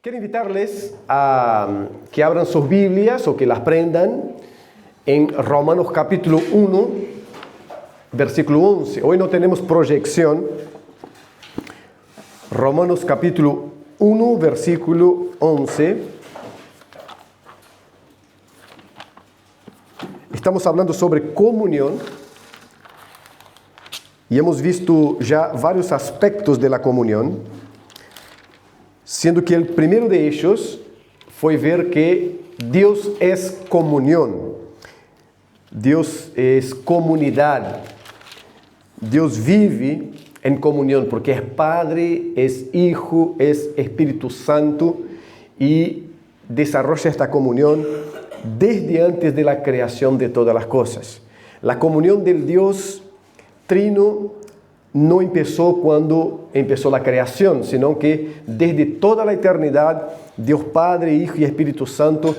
Quiero invitarles a que abran sus Biblias o que las prendan en Romanos capítulo 1, versículo 11. Hoy no tenemos proyección. Romanos capítulo 1, versículo 11. Estamos hablando sobre comunión y hemos visto ya varios aspectos de la comunión, siendo que el primero de ellos fue ver que Dios es comunión, Dios es comunidad, Dios vive en comunión porque es Padre, es Hijo, es Espíritu Santo y desarrolla esta comunión desde antes de la creación de todas las cosas. La comunión del Dios Trino no empezó cuando empezó la creación, sino que desde toda la eternidad, Dios Padre, Hijo y Espíritu Santo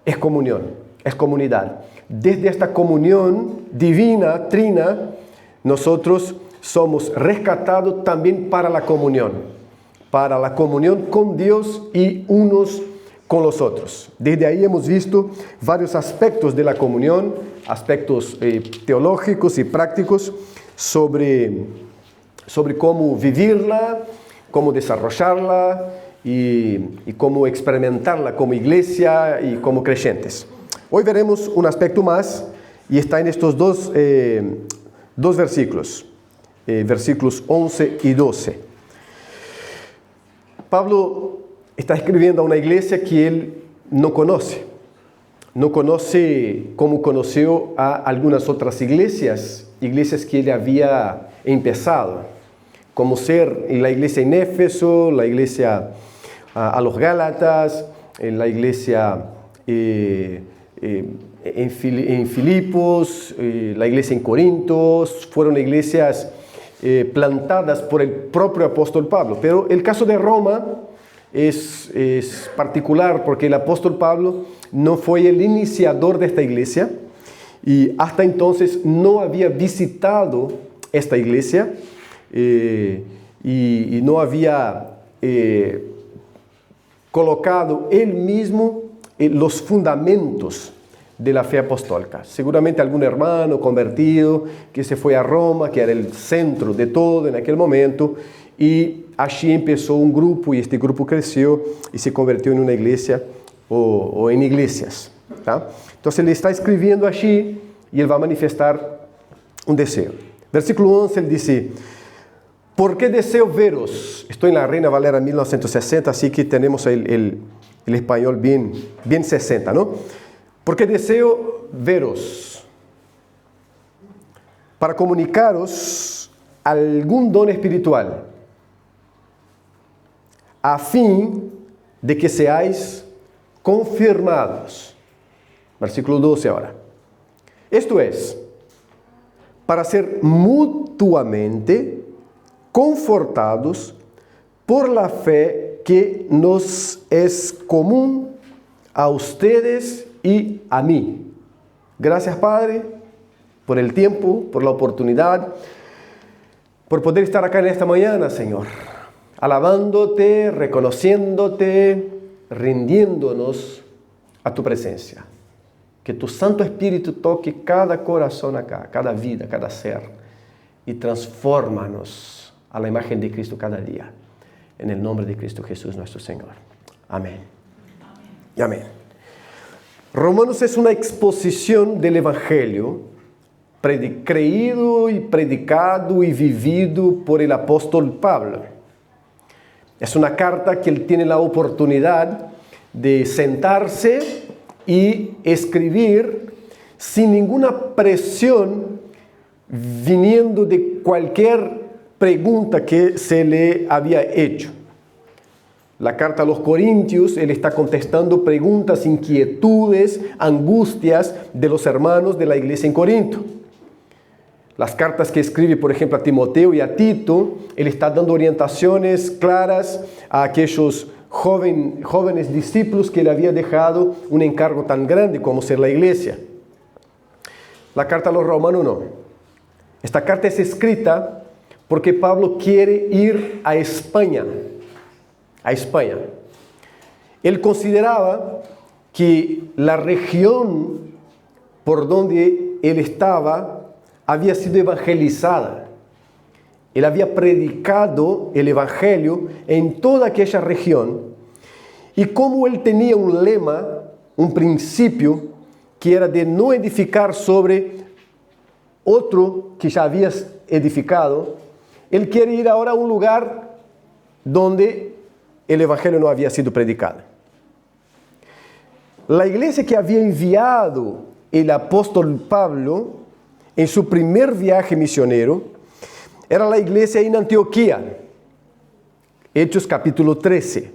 es comunión, es comunidad. Desde esta comunión divina, trina, nosotros somos rescatados también para la comunión con Dios y unos con los otros. Desde ahí hemos visto varios aspectos de la comunión, aspectos teológicos y prácticos sobre cómo vivirla, cómo desarrollarla y cómo experimentarla como iglesia y como creyentes. Hoy veremos un aspecto más y está en estos dos versículos, versículos 11 y 12. Pablo está escribiendo a una iglesia que él no conoce como conoció a algunas otras iglesias que él había empezado, como ser la iglesia en Éfeso, la iglesia a los Gálatas, la iglesia en Filipos, la iglesia en Corintios. Fueron iglesias plantadas por el propio apóstol Pablo. Pero el caso de Roma es particular porque el apóstol Pablo no fue el iniciador de esta iglesia y hasta entonces no había visitado esta iglesia y no había colocado él mismo los fundamentos de la fe apostólica. Seguramente algún hermano convertido que se fue a Roma, que era el centro de todo en aquel momento, y allí empezó un grupo y este grupo creció y se convirtió en una iglesia o en iglesias. ¿Tá? Entonces él está escribiendo allí y él va a manifestar un deseo. Versículo 11 él dice: ¿por qué deseo veros? Estoy en la Reina Valera 1960, así que tenemos el español bien 60, ¿no? ¿Por qué deseo veros? Para comunicaros algún don espiritual, a fin de que seáis confirmados. Versículo 12 ahora. Esto es, para ser mutuamente confortados por la fe que nos es común a ustedes y a mí. Gracias, Padre, por el tiempo, por la oportunidad, por poder estar acá en esta mañana, Señor, alabándote, reconociéndote, rindiéndonos a tu presencia. Que tu Santo Espíritu toque cada corazón acá, cada vida, cada ser, y transfórmanos a la imagen de Cristo cada día. En el nombre de Cristo Jesús nuestro Señor. Amén. Y amén. Romanos es una exposición del Evangelio creído y predicado y vivido por el apóstol Pablo. Es una carta que él tiene la oportunidad de sentarse y escribir sin ninguna presión viniendo de cualquier pregunta que se le había hecho. La carta a los Corintios, él está contestando preguntas, inquietudes, angustias de los hermanos de la iglesia en Corinto. Las cartas que escribe, por ejemplo, a Timoteo y a Tito, él está dando orientaciones claras a aquellos jóvenes discípulos que le había dejado un encargo tan grande como ser la iglesia. La carta a los romanos no. Esta carta es escrita porque Pablo quiere ir a España. él consideraba que la región por donde él estaba había sido evangelizada. Él había predicado el evangelio en toda aquella región. Y como él tenía un lema, un principio, que era de no edificar sobre otro que ya había edificado, él quiere ir ahora a un lugar donde el evangelio no había sido predicado. La iglesia que había enviado el apóstol Pablo en su primer viaje misionero era la iglesia en Antioquía, Hechos capítulo 13.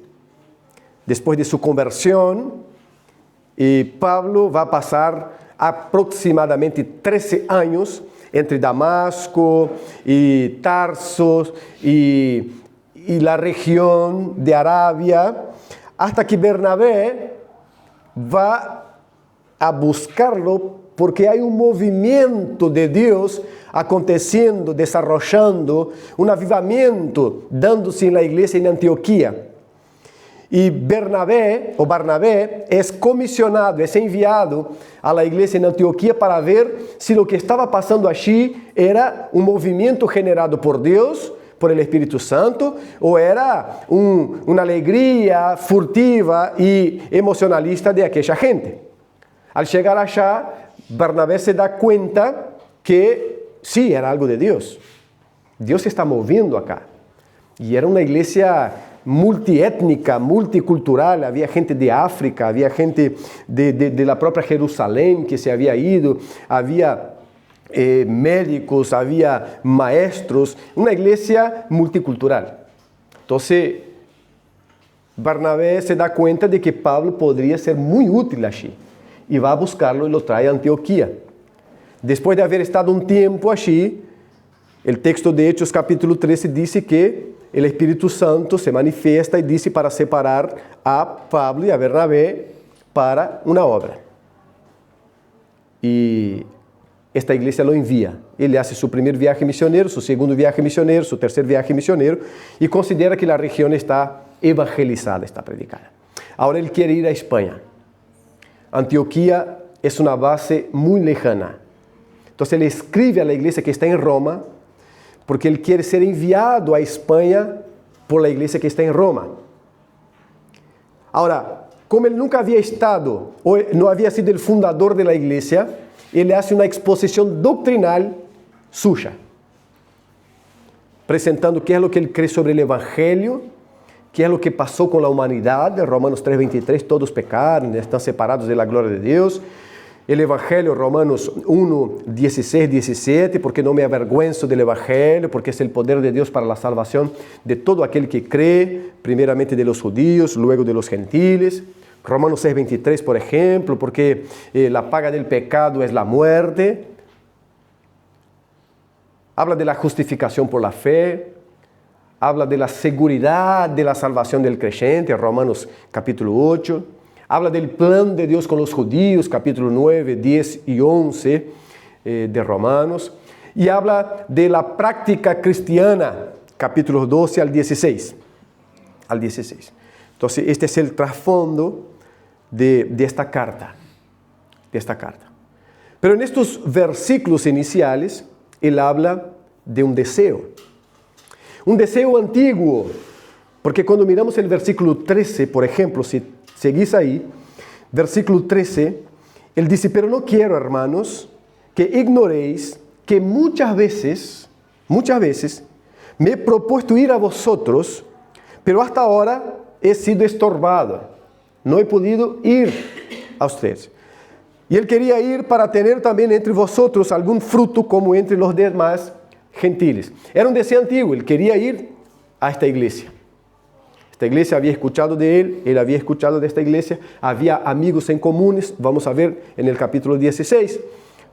Después de su conversión, Pablo va a pasar aproximadamente 13 años entre Damasco y Tarso y la región de Arabia, hasta que Bernabé va a buscarlo porque hay un movimiento de Dios aconteciendo, desarrollando, un avivamiento dándose en la iglesia en Antioquía. Y Barnabé es comisionado, es enviado a la iglesia en Antioquía para ver si lo que estaba pasando allí era un movimiento generado por Dios, por el Espíritu Santo, o era una alegría furtiva y emocionalista de aquella gente. Al llegar allá, Barnabé se da cuenta que sí, era algo de Dios. Dios se está moviendo acá. Y era una iglesia multiétnica, multicultural, había gente de África, había gente de la propia Jerusalén que se había ido, había médicos, había maestros, una iglesia multicultural. Entonces, Barnabé se da cuenta de que Pablo podría ser muy útil allí y va a buscarlo y lo trae a Antioquía. Después de haber estado un tiempo allí, el texto de Hechos capítulo 13 dice que el Espíritu Santo se manifiesta y dice para separar a Pablo y a Bernabé para una obra. Y esta iglesia lo envía. Ele hace su primer viaje misionero, su segundo viaje misionero, su tercer viaje misionero y considera que la región está evangelizada, está predicada. Ahora él quiere ir a España. Antioquía es una base muy lejana. Entonces él escribe a la iglesia que está en Roma porque él quiere ser enviado a España por la iglesia que está en Roma. Ahora, como él nunca había estado o no había sido el fundador de la iglesia, ele hace uma exposição doctrinal suya, apresentando qué es lo que él cree sobre el Evangelio, qué es lo que pasó con la humanidad. Romanos 3:23, todos pecaron, están separados de la gloria de Dios. El Evangelio, Romanos 1:16-17, porque no me avergüenzo del Evangelio, porque es el poder de Dios para la salvación de todo aquel que cree, primeramente de los judíos, luego de los gentiles. Romanos 6:23, por ejemplo, porque la paga del pecado es la muerte. Habla de la justificación por la fe. Habla de la seguridad de la salvación del creyente, Romanos capítulo 8. Habla del plan de Dios con los judíos, capítulo 9, 10 y 11 de Romanos. Y habla de la práctica cristiana, capítulos 12 al 16. Entonces, este es el trasfondo de esta carta. Pero en estos versículos iniciales, él habla de un deseo antiguo, porque cuando miramos el versículo 13, por ejemplo, si seguís ahí, versículo 13, él dice, pero no quiero, hermanos, que ignoréis que muchas veces me he propuesto ir a vosotros, pero hasta ahora he sido estorbado. No he podido ir a ustedes. Y él quería ir para tener también entre vosotros algún fruto como entre los demás gentiles. Era un deseo antiguo, él quería ir a esta iglesia. Esta iglesia había escuchado de él había escuchado de esta iglesia, había amigos en comunes, vamos a ver en el capítulo 16,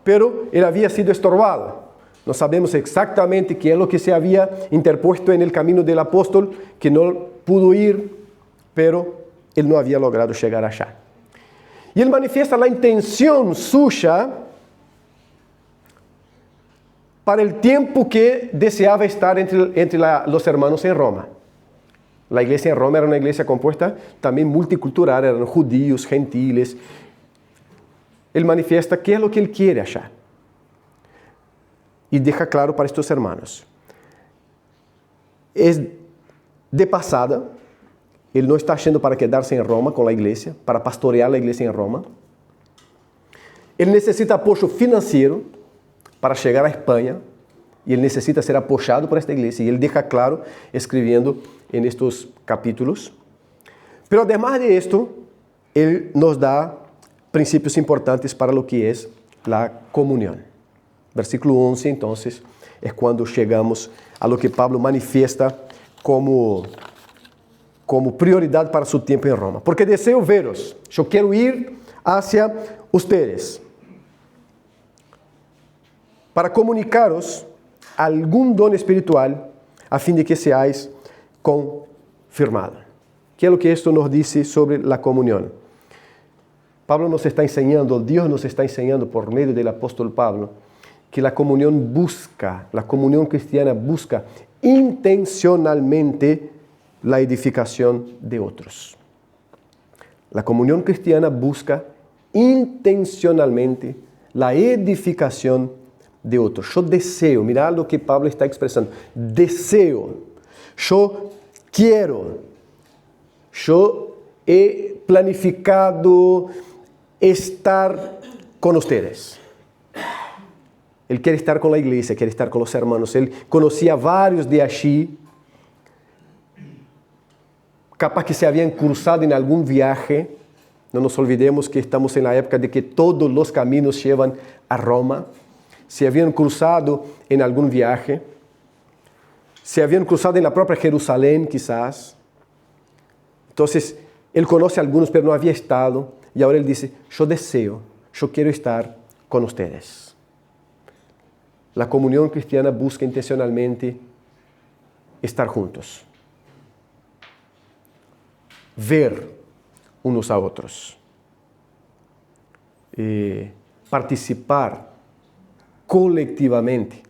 pero él había sido estorbado. No sabemos exactamente qué es lo que se había interpuesto en el camino del apóstol, que no pudo ir, pero él no había logrado llegar allá. Y él manifiesta la intención suya para el tiempo que deseaba estar entre los hermanos en Roma. La iglesia en Roma era una iglesia compuesta también multicultural, eran judíos, gentiles. Él manifiesta qué es lo que él quiere allá. Y deja claro para estos hermanos. Es de pasada, él no está haciendo para quedarse en Roma con la iglesia, para pastorear la iglesia en Roma. Él necesita apoyo financiero para llegar a España, y él necesita ser apoyado por esta iglesia, y él deja claro escribiendo en estos capítulos. Pero además de esto, él nos da principios importantes para lo que es la comunión. Versículo 11, entonces, es cuando llegamos a lo que Pablo manifiesta como prioridad para su tiempo en Roma. Porque deseo veros, yo quiero ir hacia ustedes para comunicaros algún don espiritual a fin de que seáis confirmados. ¿Qué es lo que esto nos dice sobre la comunión? Pablo nos está enseñando, Dios nos está enseñando por medio del apóstol Pablo, que la comunión cristiana busca intencionalmente la edificación de otros. La comunión cristiana busca intencionalmente la edificación de otros. Yo deseo, mirad lo que Pablo está expresando, deseo, yo quiero, yo he planificado estar con ustedes. Él quiere estar con la iglesia, quiere estar con los hermanos. Él conocía a varios de allí, capaz que se habían cruzado en algún viaje. No nos olvidemos que estamos en la época de que todos los caminos llevan a Roma. Se habían cruzado en algún viaje. Se habían cruzado en la propia Jerusalén, quizás. Entonces, él conoce a algunos, pero no había estado. Y ahora él dice, yo quiero estar con ustedes. La comunión cristiana busca intencionalmente estar juntos. Ver unos a otros. Participar colectivamente.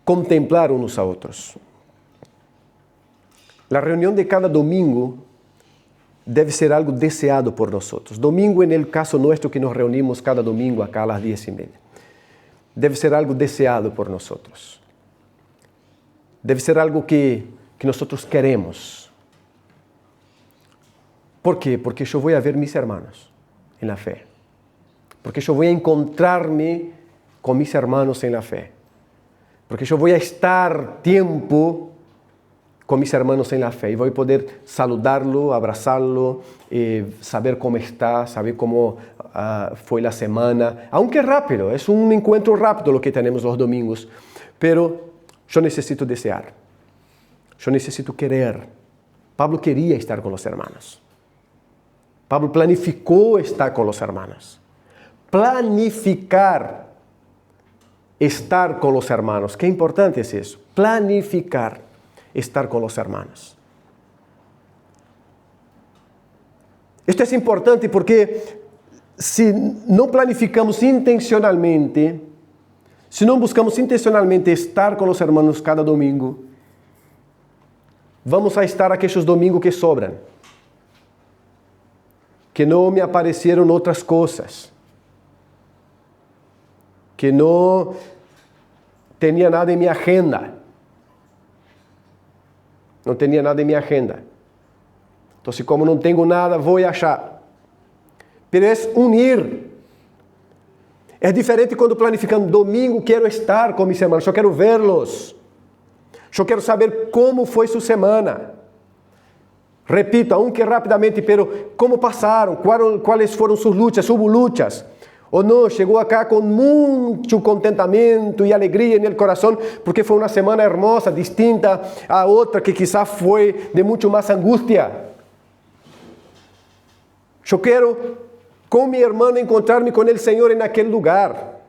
Contemplar unos a otros. La reunión de cada domingo debe ser algo deseado por nosotros. Domingo, en el caso nuestro, que nos reunimos cada domingo acá a las 10:30. Debe ser algo deseado por nosotros. Debe ser algo que nosotros queremos. ¿Por qué? Porque yo voy a ver mis hermanos en la fe. Porque yo voy a encontrarme con mis hermanos en la fe. Porque yo voy a estar tiempo con mis hermanos en la fe y voy a poder saludarlo, abrazarlo, saber cómo está, saber cómo fue la semana. Aunque rápido, es un encuentro rápido lo que tenemos los domingos, pero yo necesito desear, yo necesito querer. Pablo quería estar con los hermanos. Pablo planificó estar con los hermanos. Planificar estar con los hermanos. Qué importante es eso. Planificar estar con los hermanos. Esto es importante porque si no planificamos intencionalmente, si no buscamos intencionalmente estar con los hermanos cada domingo, vamos a estar aquellos domingos que sobran, que no me aparecieron otras cosas, que no tenía nada en mi agenda. No tenía nada en mi agenda. Entonces, como no tengo nada, voy allá. Pero es unir. Es diferente cuando planificamos domingo, quiero estar con mis hermanos, yo quiero verlos. Yo quiero saber cómo fue su semana. Repito, aunque rápidamente, pero cómo pasaron, cuáles fueron sus luchas, hubo luchas. O no, llegó acá con mucho contentamiento y alegría en el corazón porque fue una semana hermosa, distinta a otra que quizás fue de mucho más angustia. Yo quiero con mi hermano encontrarme con el Señor en aquel lugar.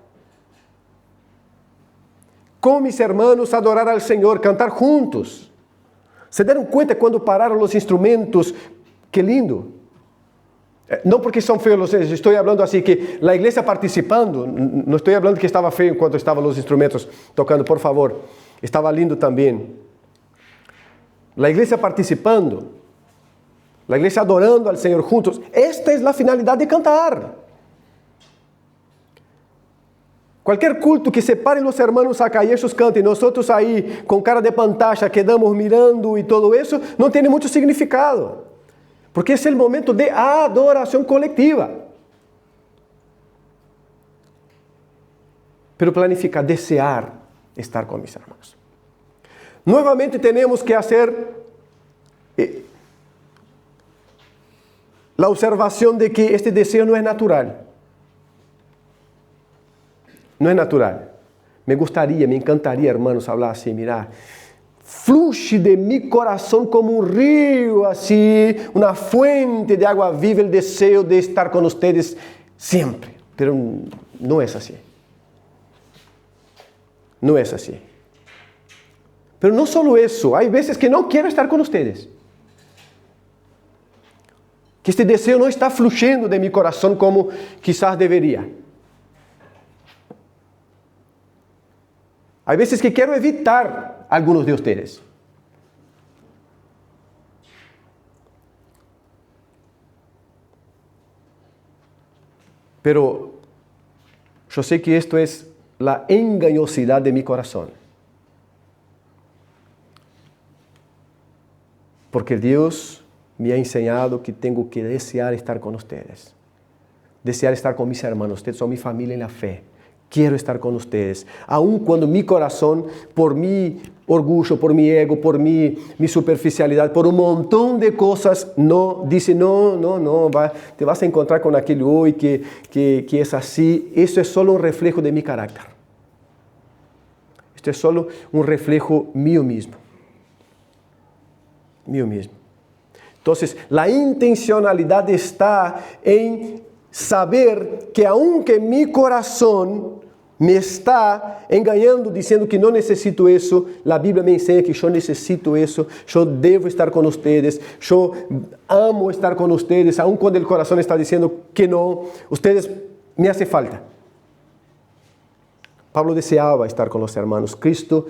Con mis hermanos adorar al Señor, cantar juntos. ¿Se dieron cuenta cuando pararon los instrumentos? Qué lindo. No porque son feos, estoy hablando así que la iglesia participando, no estoy hablando que estaba feo cuando estaban los instrumentos tocando, por favor, estaba lindo también. la iglesia participando, la iglesia adorando al Señor juntos. Esta es la finalidad de cantar. Cualquier culto que separe los hermanos acá y ellos canten, nosotros ahí con cara de pantalla quedamos mirando y todo eso, no tiene mucho significado. Porque es el momento de adoración colectiva. Pero planificar, desear estar con mis hermanos. Nuevamente tenemos que hacer la observación de que este deseo no es natural. No es natural. Me gustaría, me encantaría, hermanos, hablar así, mirar. Fluye de mi corazón como un río, así, una fuente de agua viva, el deseo de estar con ustedes siempre. Pero no es así. No es así. Pero no solo eso, hay veces que no quiero estar con ustedes. Que este deseo no está fluyendo de mi corazón como quizás debería. Hay veces que quiero evitar a algunos de ustedes. Pero yo sé que esto es la engañosidad de mi corazón. Porque Dios me ha enseñado que tengo que desear estar con ustedes. Desear estar con mis hermanos. Ustedes son mi familia en la fe. Quiero estar con ustedes, aun cuando mi corazón, por mi orgullo, por mi ego, por mi superficialidad, por un montón de cosas, no dice, no, te vas a encontrar con aquel hoy que es así. Eso es solo un reflejo de mi carácter. Esto es solo un reflejo mío mismo. Mío mismo. Entonces, la intencionalidad está en saber que aunque mi corazón me está engañando diciendo que no necesito eso, la Biblia me enseña que yo necesito eso, yo debo estar con ustedes, yo amo estar con ustedes, aun cuando el corazón está diciendo que no, ustedes me hace falta. Pablo deseaba estar con los hermanos. Cristo,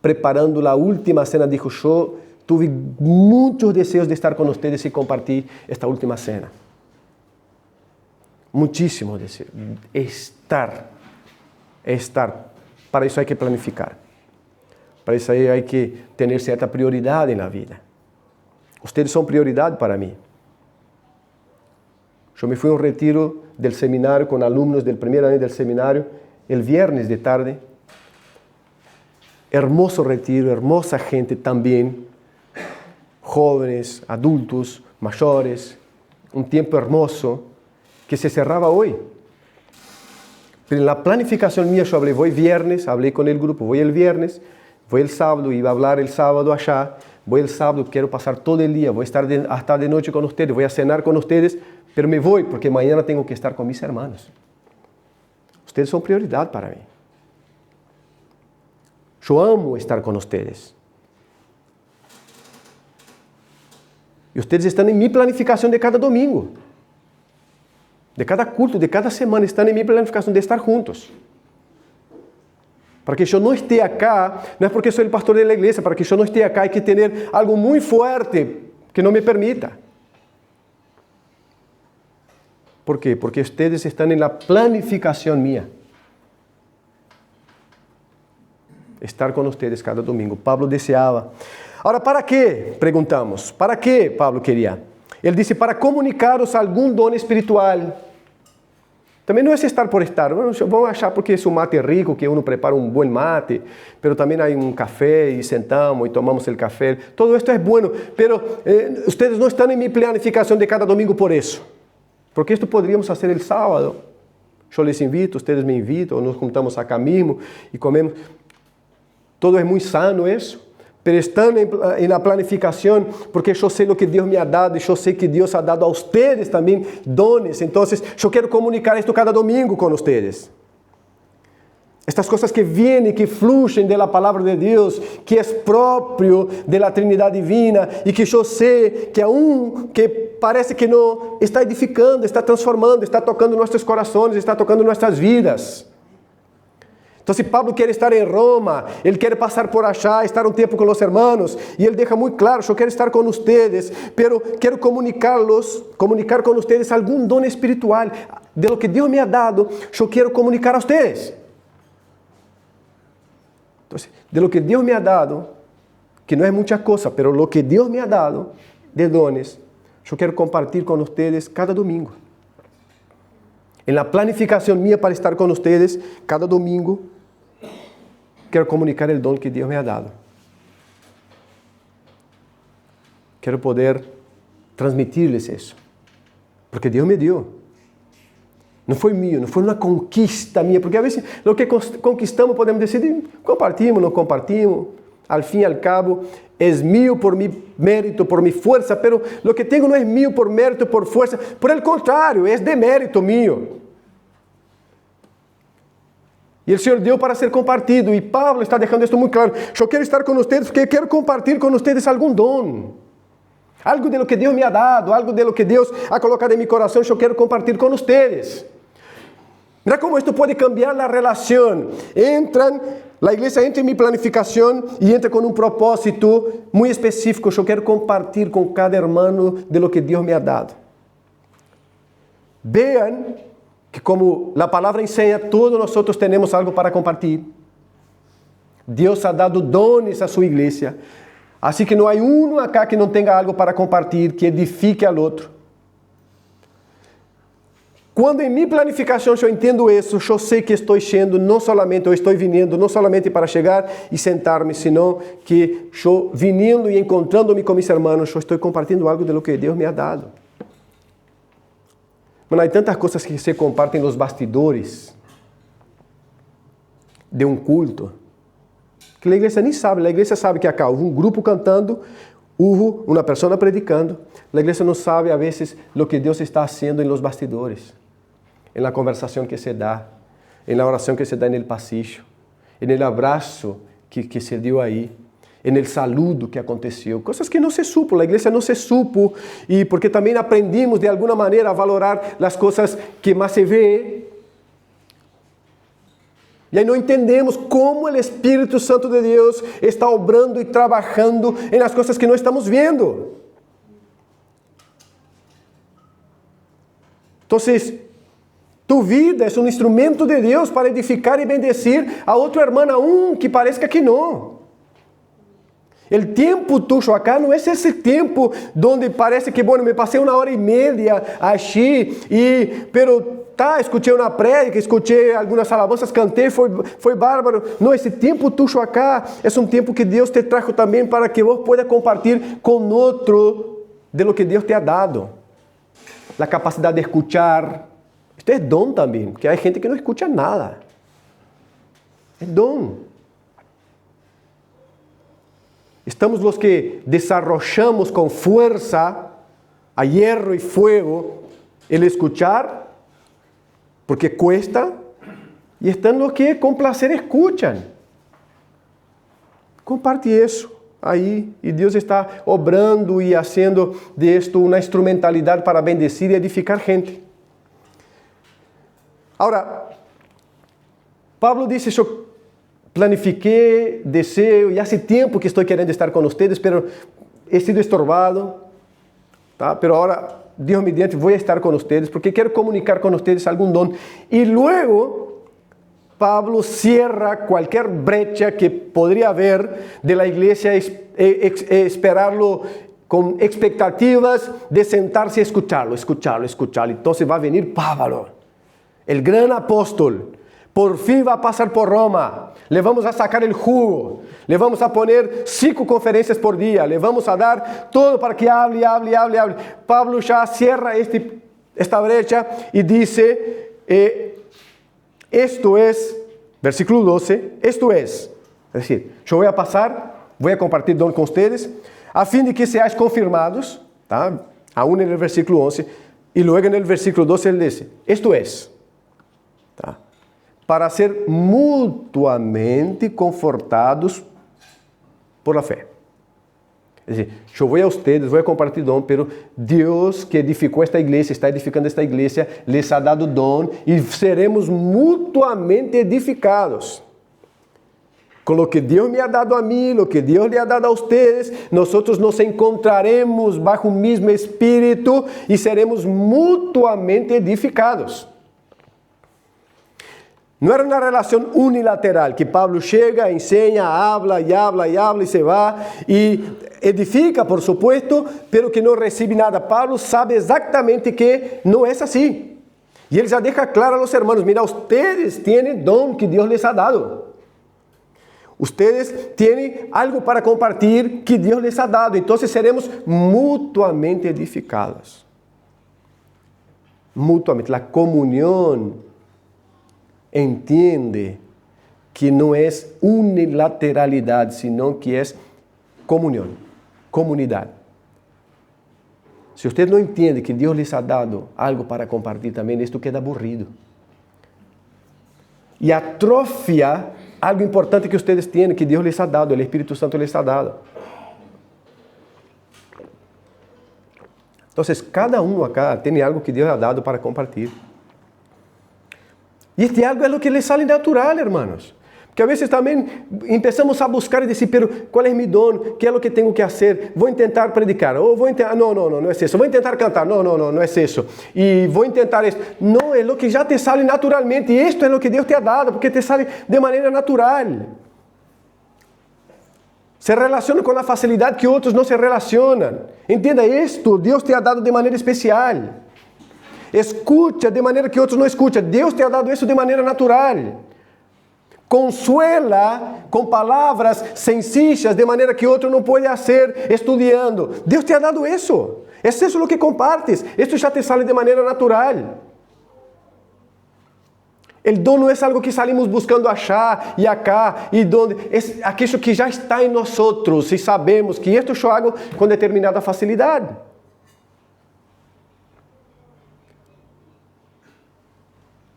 preparando la última cena, dijo, yo tuve muchos deseos de estar con ustedes y compartir esta última cena. Muchísimo deseo. Estar. Para eso hay que planificar. Para eso hay que tener cierta prioridad en la vida. Ustedes son prioridad para mí. Yo me fui a un retiro del seminario con alumnos del primer año del seminario el viernes de tarde. Hermoso retiro, hermosa gente también. Jóvenes, adultos, mayores. Un tiempo hermoso que se cerraba hoy. Pero en la planificación mía yo hablé, voy viernes, hablé con el grupo, voy el viernes, voy el sábado, iba a hablar el sábado allá, voy el sábado, quiero pasar todo el día, voy a estar hasta de noche con ustedes, voy a cenar con ustedes, pero me voy porque mañana tengo que estar con mis hermanos. Ustedes son prioridad para mí. Yo amo estar con ustedes. Y ustedes están en mi planificación de cada domingo. De cada culto, de cada semana, están en mi planificación de estar juntos. Para que yo no esté acá, no es porque soy el pastor de la iglesia, para que yo no esté acá hay que tener algo muy fuerte que no me permita. ¿Por qué? Porque ustedes están en la planificación mía. Estar con ustedes cada domingo. Pablo deseaba. Ahora, ¿para qué? Preguntamos. ¿Para qué Pablo quería? Él dice, para comunicaros algún don espiritual. También no es estar por estar. Bueno, vamos a achar porque su mate es rico, que uno prepara un buen mate, pero también hay un café y sentamos y tomamos el café. Todo esto es bueno, pero ustedes no están en mi planificación de cada domingo por eso. Porque esto podríamos hacer el sábado. Yo les invito, ustedes me invitan, nos juntamos acá mismo y comemos. Todo es muy sano eso. Pero están en la planificación, porque yo sé lo que Dios me ha dado, y yo sé que Dios ha dado a ustedes también dones. Entonces, yo quiero comunicar esto cada domingo con ustedes. Estas cosas que vienen, que fluyen de la palabra de Dios, que es propio de la Trinidad Divina, y que yo sé que aún que parece que no, está edificando, está transformando, está tocando nuestros corazones, está tocando nuestras vidas. Então, Pablo quer estar em Roma, ele quer passar por allá, estar um tempo com os hermanos, e ele deixa muito claro, eu quero estar com vocês, pero quero comunicar com vocês algum dom espiritual, de lo que Deus me ha dado, eu quero comunicar a vocês. Então, de lo que Deus me ha dado, que não é muita coisa, pero lo que Deus me ha dado, de dones, eu quero compartilhar com vocês cada domingo. Em la planificação minha para estar com vocês, cada domingo, quero comunicar o dom que Deus me ha dado. Quero poder transmitir-lhes isso. Porque Deus me deu. Não foi meu, não foi uma conquista minha. Porque às vezes, o que conquistamos, podemos decidir, compartimos, não compartimos. Al fim e al cabo, é meu por mi mérito, por mi força, pero o que tenho não é meu por mérito, por força. Por el contrário, é de mérito meu. E o Senhor deu para ser compartido. E Pablo está deixando isso muito claro. Eu quero estar com vocês porque quero compartilhar com vocês algum dom. Algo de lo que Deus me ha dado, algo de lo que Deus ha colocado em meu coração, eu quero compartilhar com vocês. Mira como isto pode cambiar a relação. A igreja entra em minha planificação e entra com um propósito muito específico. Eu quero compartilhar com cada irmão de lo que Deus me ha dado. Vean que como a palavra ensina, todos nós temos algo para compartilhar. Deus ha dado dones a sua igreja. Assim que não há um acá que não tenha algo para compartilhar, que edifique ao outro. Quando em minha planificação eu entendo isso, eu sei que estou sendo, não somente, eu estou vindo, não somente para chegar e sentar-me, senão que eu vindo e encontrando-me com meus irmãos, eu estou compartilhando algo de lo que Deus me ha dado. Mas há tantas coisas que se compartem nos bastidores de um culto, que a igreja nem sabe. A igreja sabe que acá houve um grupo cantando, houve uma pessoa predicando. A igreja não sabe, a vezes, o que Deus está fazendo em los bastidores, em la conversação que se dá, em la oração que se dá no pasillo, em el abraço que se deu aí, em el saludo que aconteceu. Coisas que não se supo, a igreja não se supo, e porque também aprendimos de alguma maneira a valorar as coisas que mais se vê. E aí não entendemos como o Espírito Santo de Deus está obrando e trabalhando em as coisas que não estamos vendo. Então, tu vida é um instrumento de Deus para edificar e bendecir a outro irmão, que parezca que não. O tempo tuyo acá não é esse tempo onde parece que, me passei 1h30 aqui, pero escutei uma prédica, escutei algumas alabanças, cantei, foi bárbaro. Não, esse tempo tuyo acá é um tempo que Deus te trajo também para que vos pueda compartilhar com outro de lo que Deus te ha dado. A capacidade de escuchar. Isto é dom também, porque há gente que não escuta nada. É dom. Estamos los que desarrollamos con fuerza, a hierro y fuego, el escuchar, porque cuesta, y están los que con placer escuchan. Comparte isso aí, e Deus está obrando e fazendo de esto uma instrumentalidade para bendecir e edificar gente. Agora, Pablo disse, eu planifiquei, desejo, e há tempo que estou querendo estar com vocês, pero he sido estorbado, tá? Pero agora, Deus mediante, vou estar com vocês, porque quero comunicar com vocês algum dom. E logo, Pablo cierra qualquer brecha que poderia haver de la igreja esperarlo com expectativas de sentar-se e escucharlo. Então vai venir Pablo, o grande apóstolo. Por fim vai passar por Roma. Le vamos a sacar el jugo. Le vamos a poner 5 conferências por dia. Le vamos a dar todo para que hable. Pablo já cierra esta brecha e diz, esto es, versículo 12, esto es decir, eu vou passar, vou compartilhar dom com vocês, a fim de que seáis confirmados, tá? Aún no versículo 11, e logo no versículo 12 ele diz, esto es, tá? Para ser mutuamente confortados por la fé. Es decir, eu vou a ustedes, vou compartilhar dom, pero Deus que edificou esta igreja, está edificando esta igreja, les ha dado dom e seremos mutuamente edificados. con lo que Dios me ha dado a mí, lo que Dios le ha dado a ustedes, nosotros nos encontraremos bajo un mismo espíritu y seremos mutuamente edificados. No era una relación unilateral, que Pablo llega, enseña, habla y habla y habla y se va y edifica, por supuesto, pero que no recibe nada. Pablo sabe exactamente que no es así. Y él ya deja claro a los hermanos, mira, ustedes tienen don que Dios les ha dado. Ustedes tienen algo para compartir que Dios les ha dado. Entonces seremos mutuamente edificados. Mutuamente. La comunión entiende que no es unilateralidad, sino que es comunión, comunidad. Si usted no entiende que Dios les ha dado algo para compartir también, esto queda aburrido. Y atrofia algo importante que ustedes tienen, que Dios les ha dado, el Espíritu Santo les ha dado. Entonces, cada uno acá tiene algo que Dios ha dado para compartir. Y este algo es lo que les sale natural, hermanos. Porque a veces también empezamos a buscar y decir, pero ¿cuál es mi don? ¿Qué es lo que tengo que hacer? Voy a intentar predicar. O voy a intentar, no es eso. Voy a intentar cantar. No es eso. Y voy a intentar esto. No, es lo que ya te sale naturalmente. Y esto es lo que Dios te ha dado, porque te sale de manera natural. Se relaciona con la facilidad que otros no se relacionan. Entienda esto, Dios te ha dado de manera especial. Escucha de manera que otros no escuchan. Deus te ha dado isso de maneira natural. Consuela com palavras sencillas de maneira que outro não pode fazer estudando. Deus te ha dado isso. É isso o que compartes. Isso já te sale de maneira natural. O dom não é algo que salimos buscando achar e acá e donde. É aquilo que já está em nós outros e sabemos que isto eu hago com determinada facilidade.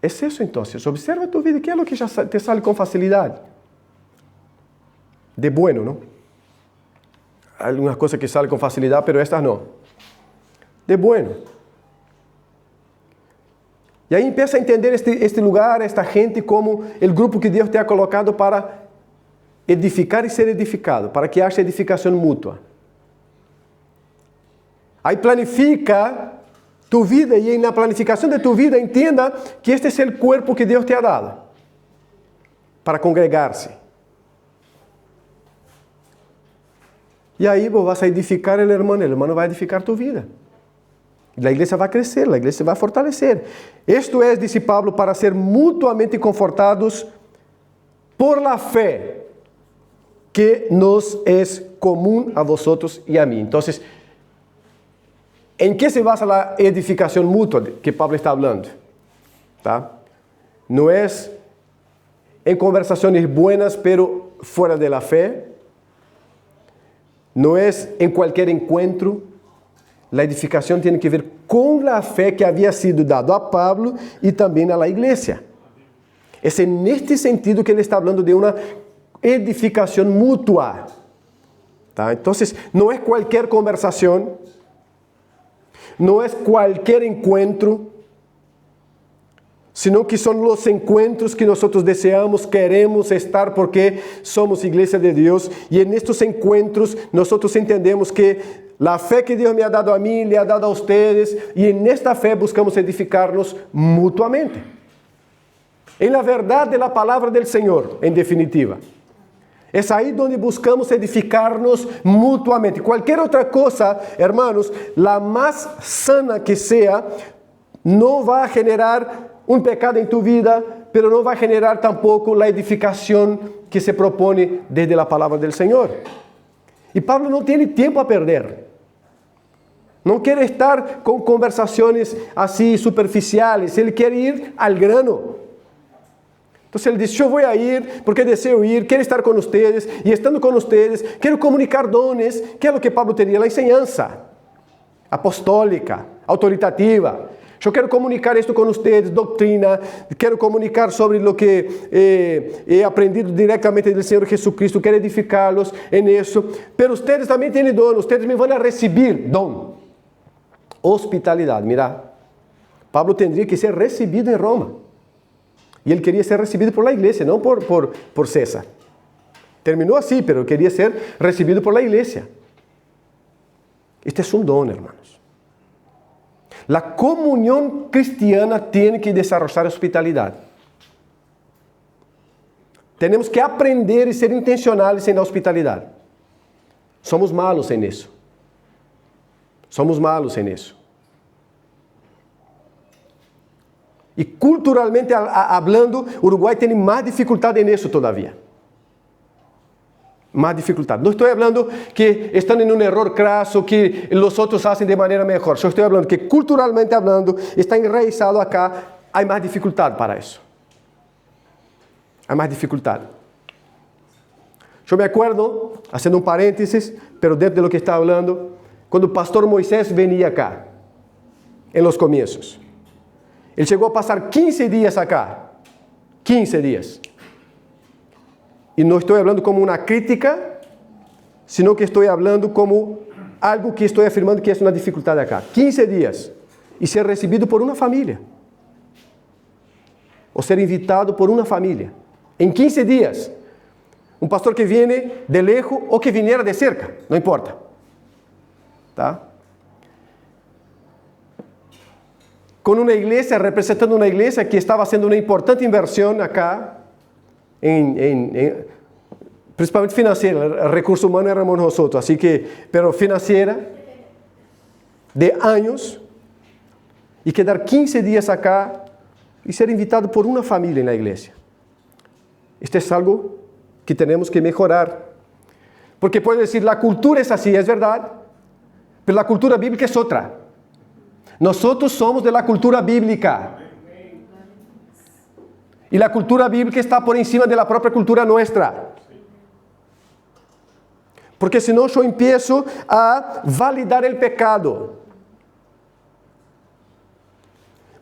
É isso então. Observa a tua vida, que é o que já te sale com facilidade. De bueno, não? Há algumas coisas que salen com facilidade, mas estas não. De bueno. E aí empieza a entender este lugar, esta gente, como o grupo que Deus te ha colocado para edificar e ser edificado, para que haja edificação mútua. Aí planifica tu vida e na planificação de tu vida entenda que este é o corpo que Deus te ha dado para congregar-se. E aí vos vas a edificar o hermano vai edificar tu vida. E a igreja vai crescer, a igreja vai fortalecer. Isto é, disse Pablo, para ser mutuamente confortados por la fé que nos es común a vosotros y a mí. Entonces, ¿en qué se basa la edificación mutua que Pablo está hablando? ¿Tá? No es en conversaciones buenas pero fuera de la fe. No es en cualquier encuentro. La edificación tiene que ver con la fe que había sido dado a Pablo y también a la iglesia. Es en este sentido que él está hablando de una edificación mutua. ¿Tá? Entonces, no es cualquier conversación. No es cualquier encuentro, sino que son los encuentros que nosotros deseamos, queremos estar porque somos iglesia de Dios. Y en estos encuentros nosotros entendemos que la fe que Dios me ha dado a mí, le ha dado a ustedes, y en esta fe buscamos edificarnos mutuamente. En la verdad de la palabra del Señor, en definitiva. Es ahí donde buscamos edificarnos mutuamente. Cualquier otra cosa, hermanos, la más sana que sea, no va a generar un pecado en tu vida, pero no va a generar tampoco la edificación que se propone desde la palabra del Señor. Y Pablo no tiene tiempo a perder. No quiere estar con conversaciones así superficiales. Él quiere ir al grano. Entonces él dice, yo voy a ir porque deseo ir, quiero estar con ustedes, y estando con ustedes, quiero comunicar dones, que es lo que Pablo tenía, la enseñanza apostólica, autoritativa. Yo quiero comunicar esto con ustedes, doctrina, quiero comunicar sobre lo que he aprendido directamente del Señor Jesucristo, quiero edificarlos en eso, pero ustedes también tienen don, ustedes me van a recibir don. Hospitalidad, mira, Pablo tendría que ser recibido en Roma. Y él quería ser recibido por la iglesia, no por César. Terminó así, pero quería ser recibido por la iglesia. Este es un don, hermanos. La comunión cristiana tiene que desarrollar hospitalidad. Tenemos que aprender y ser intencionales en la hospitalidad. Somos malos en eso. Somos malos en eso. Y culturalmente hablando, Uruguay tiene más dificultad en eso todavía. Más dificultad. No estoy hablando que están en un error craso, que los otros hacen de manera mejor. Yo estoy hablando que culturalmente hablando, está enraizado acá, hay más dificultad para eso. Hay más dificultad. Yo me acuerdo, haciendo un paréntesis, pero dentro de lo que está hablando, cuando el pastor Moisés venía acá, en los comienzos. Él llegó a pasar 15 días acá. 15 días. Y no estoy hablando como una crítica, sino que estoy hablando como algo que estoy afirmando que es una dificultad acá. 15 días. Y ser recibido por una familia. O ser invitado por una familia. En 15 días. Un pastor que viene de lejos o que viniera de cerca. No importa. ¿Tá? Con una iglesia, representando una iglesia que estaba haciendo una importante inversión acá, principalmente financiera. El recurso humano éramos nosotros, así que, pero financiera, de años, y quedar 15 días acá y ser invitado por una familia en la iglesia. Esto es algo que tenemos que mejorar. Porque puede decir, la cultura es así, es verdad, pero la cultura bíblica es otra. Nosotros somos de la cultura bíblica. Y la cultura bíblica está por encima de la propia cultura nuestra. Porque si no, yo empiezo a validar el pecado.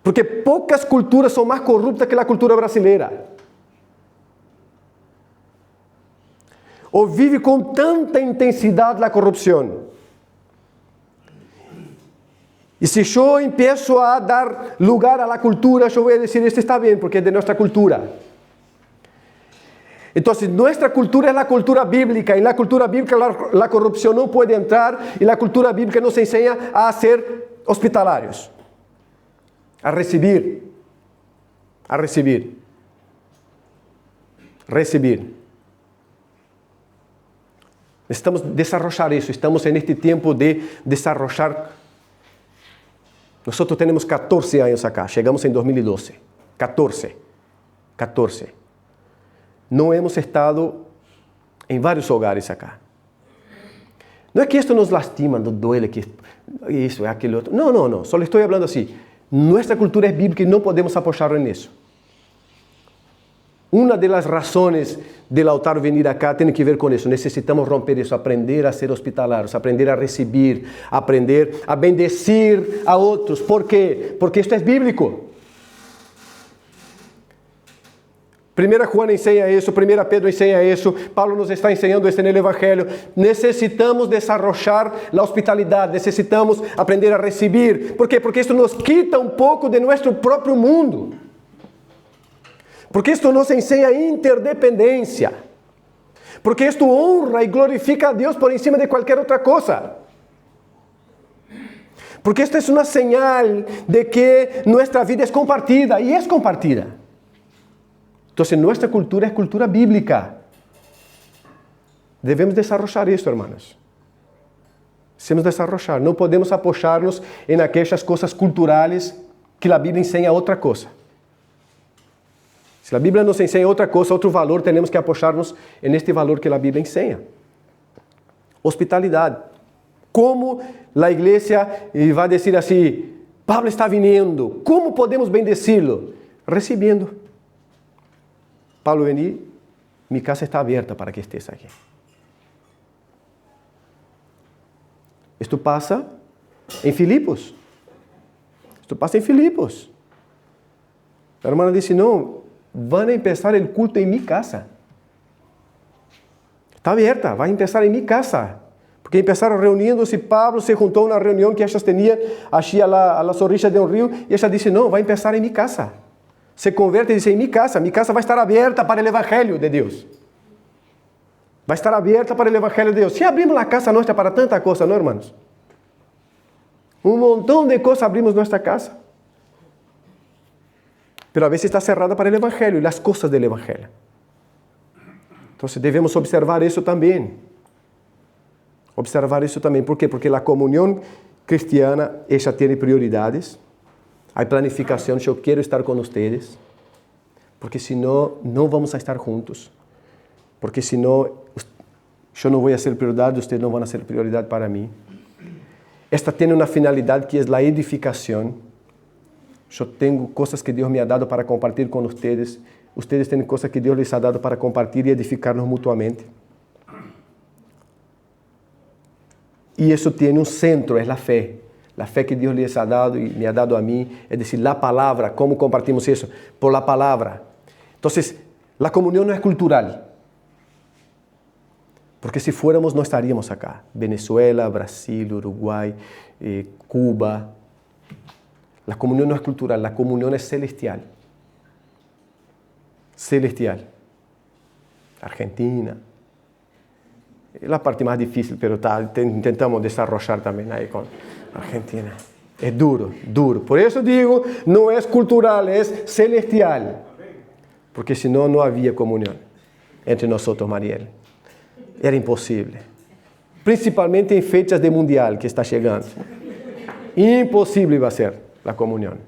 Porque pocas culturas son más corruptas que la cultura brasileira. O vive con tanta intensidad la corrupción. Y si yo empiezo a dar lugar a la cultura, yo voy a decir, esto está bien porque es de nuestra cultura. Entonces, nuestra cultura es la cultura bíblica. En la cultura bíblica la corrupción no puede entrar y la cultura bíblica nos enseña a ser hospitalarios. A recibir. A recibir. Recibir. Necesitamos desarrollar eso. Estamos en este tiempo de desarrollar. Nosotros tenemos 14 años acá, llegamos en 2012. 14. No hemos estado en varios hogares acá. No es que esto nos lastima, nos duele, que eso es aquello otro. No, solo estoy hablando así. Nuestra cultura es bíblica y no podemos apoyarlo en eso. Una de las razones del altar venir acá tiene que ver con eso. Necesitamos romper eso, aprender a ser hospitalarios, aprender a recibir, aprender a bendecir a otros. ¿Por qué? Porque esto es bíblico. Primera Juan enseña eso, Primera Pedro enseña eso, Pablo nos está enseñando esto en el Evangelio. Necesitamos desarrollar la hospitalidad, necesitamos aprender a recibir. ¿Por qué? Porque esto nos quita un poco de nuestro propio mundo. Porque esto nos enseña interdependencia. Porque esto honra y glorifica a Dios por encima de cualquier otra cosa. Porque esto es una señal de que nuestra vida es compartida y es compartida. Entonces nuestra cultura es cultura bíblica. Debemos desarrollar esto, hermanos. Debemos desarrollar. No podemos apoyarnos en aquellas cosas culturales que la Biblia enseña otra cosa. Si la Biblia nos enseña otra cosa, otro valor, tenemos que apoyarnos en este valor que la Biblia enseña. Hospitalidad. ¿Cómo la iglesia va a decir así, Pablo está viniendo, ¿cómo podemos bendecirlo? Recibiendo. Pablo, vení, mi casa está abierta para que estés aquí. Esto pasa en Filipos. La hermana dice, no, van a empezar el culto en mi casa. Está abierta, va a empezar en mi casa. Porque empezaron reuniéndose, Pablo se juntó a una reunión que ellas tenían allí a las orillas de un río, y ella dice, no, va a empezar en mi casa. Se convierte y dice, en mi casa va a estar abierta para el Evangelio de Dios. Va a estar abierta para el Evangelio de Dios. Si abrimos la casa nuestra para tanta cosa, ¿no, hermanos? Un montón de cosas abrimos nuestra casa. Pero a veces está cerrada para el Evangelio y las cosas del Evangelio. Entonces debemos observar eso también. Observar eso también. ¿Por qué? Porque la comunión cristiana, ella tiene prioridades. Hay planificación. Yo quiero estar con ustedes. Porque si no, no vamos a estar juntos. Porque si no, yo no voy a ser prioridad, ustedes no van a ser prioridad para mí. Esta tiene una finalidad que es la edificación. Yo tengo cosas que Dios me ha dado para compartir con ustedes. Ustedes tienen cosas que Dios les ha dado para compartir y edificarnos mutuamente. Y eso tiene un centro, es la fe. La fe que Dios les ha dado y me ha dado a mí. Es decir, la palabra. ¿Cómo compartimos eso? Por la palabra. Entonces, la comunión no es cultural. Porque si fuéramos, no estaríamos acá. Venezuela, Brasil, Uruguay, Cuba. La comunión no es cultural, la comunión es celestial. Celestial. Argentina. Es la parte más difícil, pero intentamos desarrollar también ahí con Argentina. Es duro, duro. Por eso digo, no es cultural, es celestial. Porque si no, no había comunión entre nosotros, Mariel. Era imposible. Principalmente en fechas de mundial que está llegando. Imposible va a ser la comunión.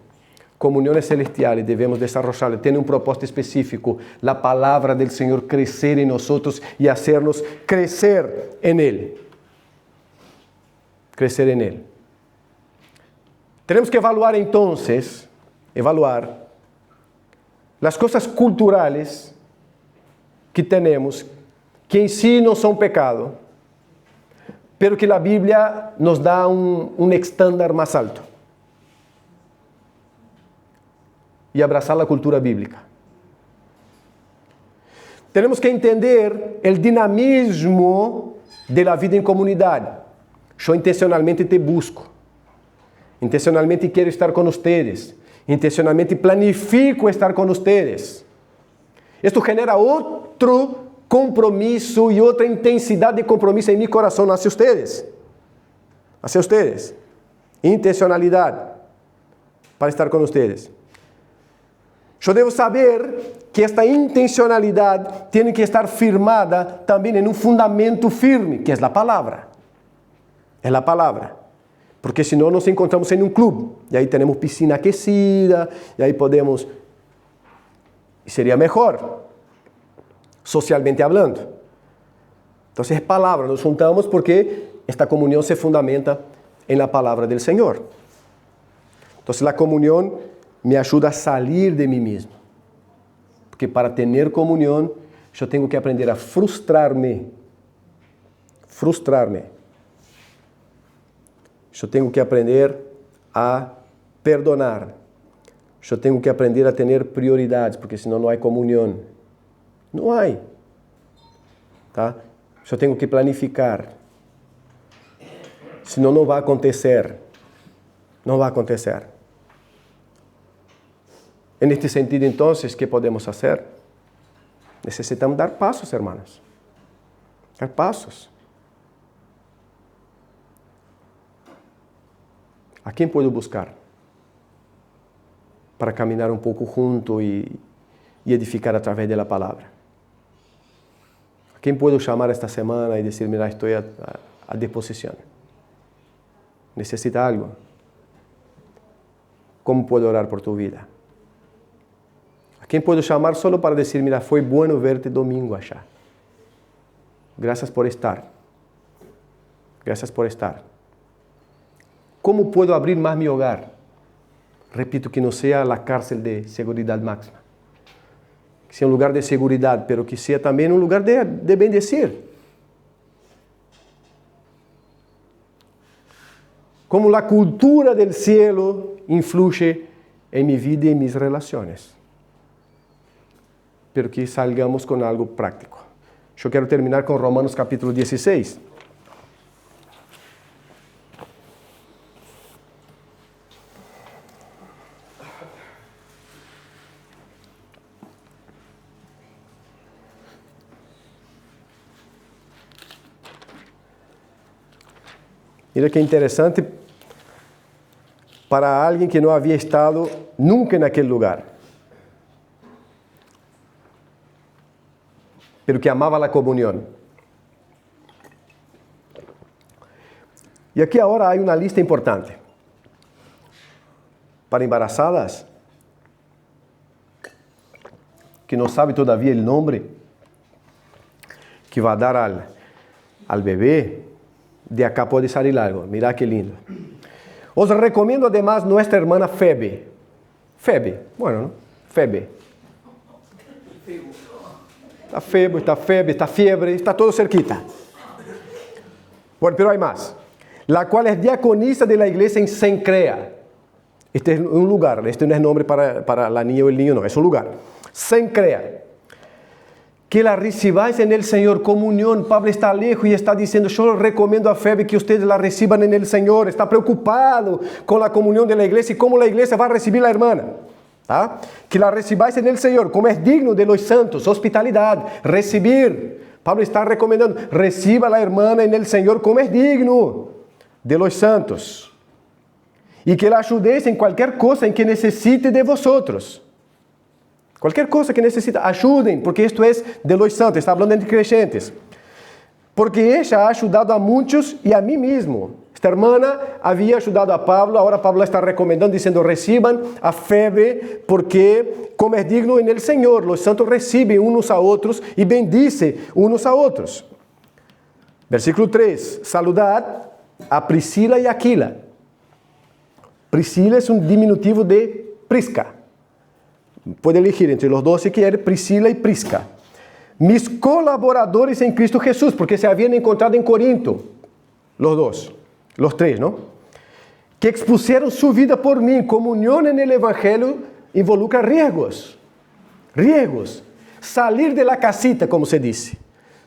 Comuniones celestiales debemos desarrollarla. Tiene un propósito específico. La palabra del Señor crecer en nosotros y hacernos crecer en Él. Crecer en Él. Tenemos que evaluar entonces, las cosas culturales que tenemos, que en sí no son pecado, pero que la Biblia nos da un estándar más alto. Y abrazar la cultura bíblica. Tenemos que entender el dinamismo de la vida en comunidad. Yo intencionalmente te busco. Intencionalmente quiero estar con ustedes. Intencionalmente planifico estar con ustedes. Esto genera otro compromiso y otra intensidad de compromiso en mi corazón hacia ustedes. Hacia ustedes. Intencionalidad para estar con ustedes. Yo debo saber que esta intencionalidad tiene que estar firmada también en un fundamento firme, que es la palabra. Es la palabra. Porque si no, nos encontramos en un club. Y ahí tenemos piscina aquecida, y ahí podemos... Y sería mejor, socialmente hablando. Entonces es palabra, nos juntamos porque esta comunión se fundamenta en la palabra del Señor. Entonces la comunión me ayuda a salir de mí mismo. Porque para tener comunión, yo tengo que aprender a frustrarme. Frustrarme. Yo tengo que aprender a perdonar. Yo tengo que aprender a tener prioridades, porque senão não há comunhão. Não há. Tá? Eu tenho que planificar. Senão não vai acontecer. Não vai acontecer. En este sentido, entonces, ¿qué podemos hacer? Necesitamos dar pasos, hermanos. Dar pasos. ¿A quién puedo buscar? Para caminar un poco junto y edificar a través de la palabra. ¿A quién puedo llamar esta semana y decir, mira, estoy a disposición? ¿Necesita algo? ¿Cómo puedo orar por tu vida? ¿A quién puedo llamar solo para decir, mira, fue bueno verte domingo allá? Gracias por estar. Gracias por estar. ¿Cómo puedo abrir más mi hogar? Repito, que no sea la cárcel de seguridad máxima. Que sea un lugar de seguridad, pero que sea también un lugar de bendecir. Como la cultura del cielo influye en mi vida y en mis relaciones. Pero que salgamos con algo práctico. Yo quiero terminar con Romanos capítulo 16. Mira que interessante para alguém que não havia estado nunca naquele lugar, pero que amava a comunhão. E aqui agora há uma lista importante. Para embarazadas, que não sabe todavia o nome que vai dar al bebê, de acá pode sair algo. Mira que lindo. Os recomendo además nuestra hermana Febe. Febe, bueno, ¿no? Febe. Está Febe, está Febe, está fiebre, está todo cerquita. Bueno, pero hay más. La cual es diaconisa de la iglesia en Cencrea. Este es un lugar, este no es nombre para la niña o el niño, no, es un lugar. Cencrea. Que la recibáis en el Señor, comunión. Pablo está lejos y está diciendo, yo recomiendo a Febe que ustedes la reciban en el Señor. Está preocupado con la comunión de la iglesia y cómo la iglesia va a recibir a la hermana. ¿Ah? Que la recibáis en el Señor, como es digno de los santos. Hospitalidad, recibir. Pablo está recomendando, reciba a la hermana en el Señor como es digno de los santos. Y que la ayudéis en cualquier cosa en que necesite de vosotros. Cualquier cosa que necesita, ayuden, porque esto es de los santos, está hablando entre creyentes. Porque ella ha ayudado a muchos y a mí mismo. Esta hermana había ayudado a Pablo, ahora Pablo está recomendando, diciendo, reciban a Febe, porque como es digno en el Señor, los santos reciben unos a otros y bendice unos a otros. Versículo 3, saludad a Priscila y Aquila. Priscila es un diminutivo de Prisca. Puede elegir entre los dos si quiere, Priscila y Prisca. Mis colaboradores en Cristo Jesús, porque se habían encontrado en Corinto, los dos, los tres, ¿no? Que expusieron su vida por mí. Comunión en el Evangelio involucra riesgos. Riesgos. Salir de la casita, como se dice.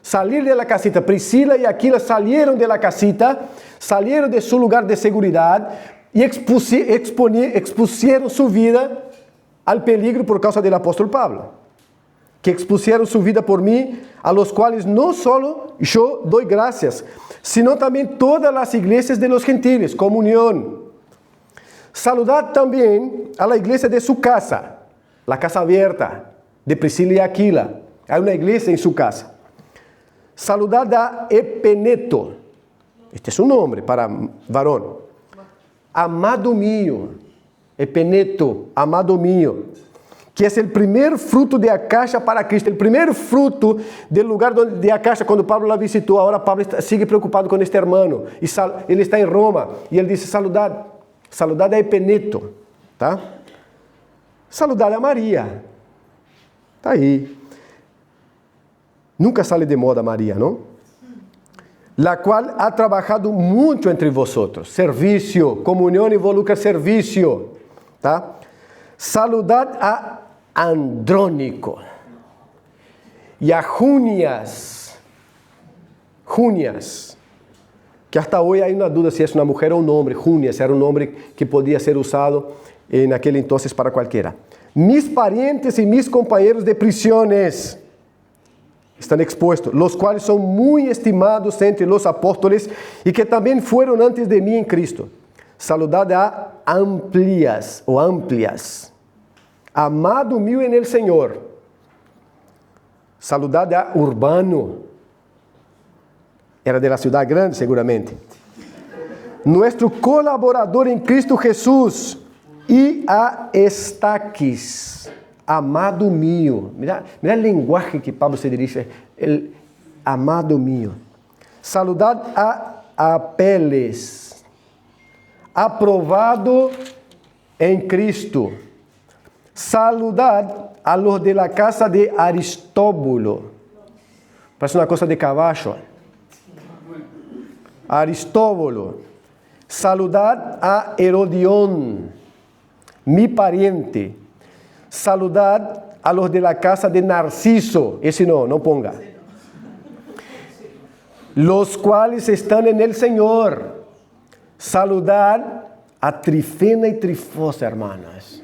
Salir de la casita. Priscila y Aquila salieron de la casita, salieron de su lugar de seguridad y expusieron su vida al peligro por causa del apóstol Pablo, que expusieron su vida por mí, a los cuales no solo yo doy gracias, sino también todas las iglesias de los gentiles, comunión. Saludad también a la iglesia de su casa, la casa abierta de Priscila y Aquila. Hay una iglesia en su casa. Saludad a Epeneto, este es un nombre para varón, amado mío. Epeneto, amado mío, que es el primer fruto de Acacia para Cristo, el primer fruto del lugar de Acacia cuando Pablo la visitó. Ahora Pablo sigue preocupado con este hermano, y él está en Roma, y él dice, saludad a Epeneto, ¿tá? Saludad a María, está ahí. Nunca sale de moda María, ¿no? La cual ha trabajado mucho entre vosotros. Servicio, comunión involucra servicio. ¿Tá? Saludad a Andrónico y a Junias, que hasta hoy hay una duda si es una mujer o un hombre. Junias era un nombre que podía ser usado en aquel entonces para cualquiera. Mis parientes y mis compañeros de prisiones están expuestos, los cuales son muy estimados entre los apóstoles y que también fueron antes de mí en Cristo. Saludad a Amplias, amado mío en el Señor. Saludad a Urbano, era de la ciudad grande seguramente. Nuestro colaborador en Cristo Jesús. Y a Estaquis, amado mío. Mira el lenguaje que Pablo se dirige, el amado mío. Saludad a Apeles, aprobado en Cristo. Saludad a los de la casa de Aristóbulo. Parece una cosa de caballo. Aristóbulo. Saludad a Herodión, mi pariente. Saludad a los de la casa de Narciso. Ese no ponga. Los cuales están en el Señor. Saludad a Trifena y Trifosa, hermanas.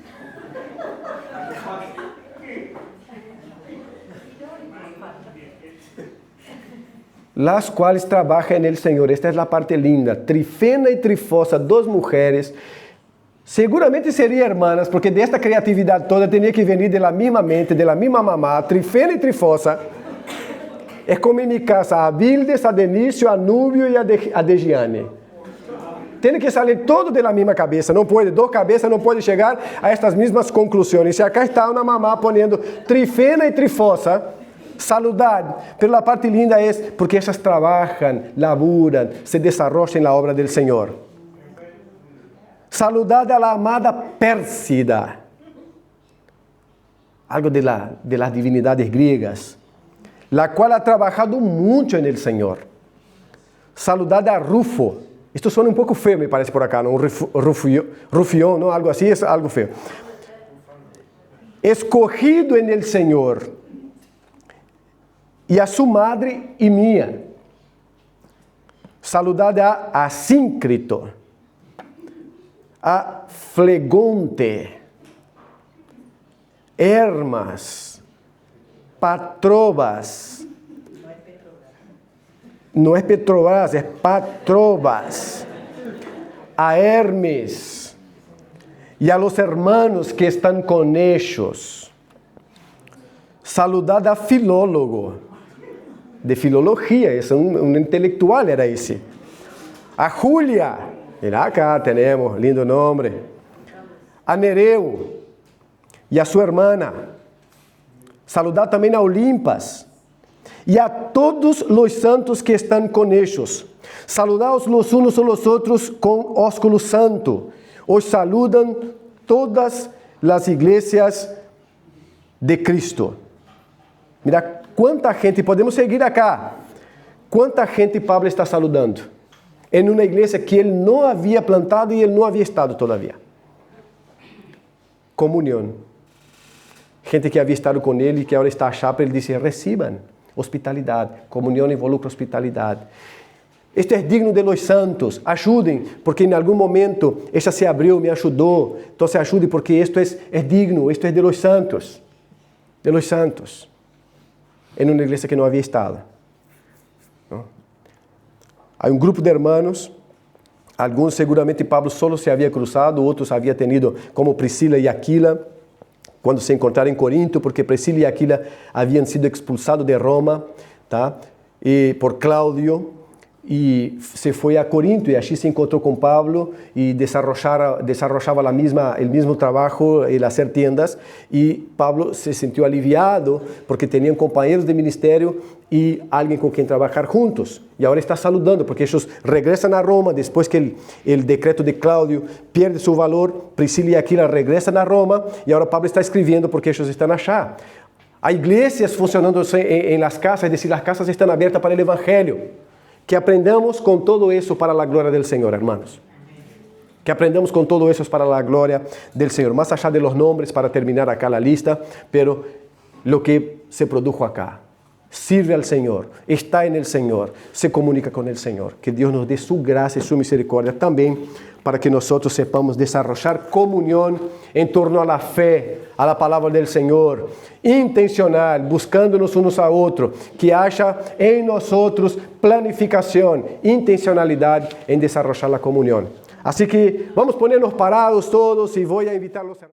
las cuales trabajan en el Señor. Esta es la parte linda. Trifena y Trifosa, dos mujeres. Seguramente serían hermanas, porque de esta creatividad toda tenía que venir de la misma mente, de la misma mamá. Trifena y Trifosa. Es como en mi casa, a Vildes, a Denicio, a Núbio y a Degiane. Tiene que salir todo de la misma cabeza. No puede, dos cabezas no puede llegar a estas mismas conclusiones. Y acá está una mamá poniendo Trifena y Trifosa. Saludad, pero la parte linda es porque ellas trabajan, laburan, se desarrollan en la obra del Señor. Saludad a la amada Pérsida, algo de las divinidades griegas, la cual ha trabajado mucho en el Señor. Saludad a Rufo, esto suena un poco feo me parece por acá, ¿no? Rufión, ¿no? Algo así, es algo feo. Escogido en el Señor. E a sua madre e minha. Saludad a Asíncrito, a Flegonte, Hermas, Patrobas. Não é Petrobras, é Patrobas. A Hermes e a los hermanos que estão com ellos. Saludad a Filólogo. De filologia, esse um intelectual era esse. A Júlia, mira acá temos, lindo nome. A Nereu e a sua irmã. Saludar também a Olimpas e a todos os santos que estão com ellos. Saludaos los unos a los otros com ósculo santo. Os saludam todas as igrejas de Cristo. Mira quanta gente, podemos seguir acá. Quanta gente Pablo está saludando em uma igreja que ele não havia plantado e ele não havia estado todavia. Comunhão. Gente que havia estado com ele e que agora está a chapa, ele disse, recibam hospitalidade. Comunhão involucra hospitalidade. Este é digno de los santos. Ajudem, porque em algum momento esta se abriu, me ajudou. Então se ajude porque isto é digno, isto é de los santos. De los santos. Em uma igreja que não havia estado. ¿No? Há um grupo de hermanos, alguns seguramente Pablo solo se havia cruzado, outros havia tenido como Priscila e Aquila, quando se encontraram em Corinto, porque Priscila e Aquila haviam sido expulsados de Roma, tá? E por Cláudio, e se foi a Corinto, e allí se encontrou com Pablo, e desarrollava o mesmo trabalho, el hacer tiendas, e Pablo se sentiu aliviado, porque tinham companheiros de ministério, e alguém com quem trabalhar juntos, e agora está saludando, porque eles regressam a Roma, depois que o decreto de Cláudio perde seu valor, Priscila e Aquila regressam a Roma, e agora Pablo está escrevendo, porque eles estão achando. Há igrejas funcionando em las casas, é decir, as casas estão abertas para o evangelho. Que aprendamos com todo isso para a glória do Senhor, hermanos. Que aprendamos com todo isso para a glória do Senhor. Mais allá de los nombres, para terminar acá a lista, pero lo que se produjo acá. Sirve al Senhor, está en el Senhor, se comunica con el Senhor. Que Deus nos dê su graça e su misericórdia também, para que nós sepamos desarrollar comunhão em torno a la fé, a la palavra del Senhor, intencional, buscándonos unos a outros, que haja em nós planificação, intencionalidade em desarrollar a comunhão. Assim que vamos ponernos parados todos e vou a invitar-los a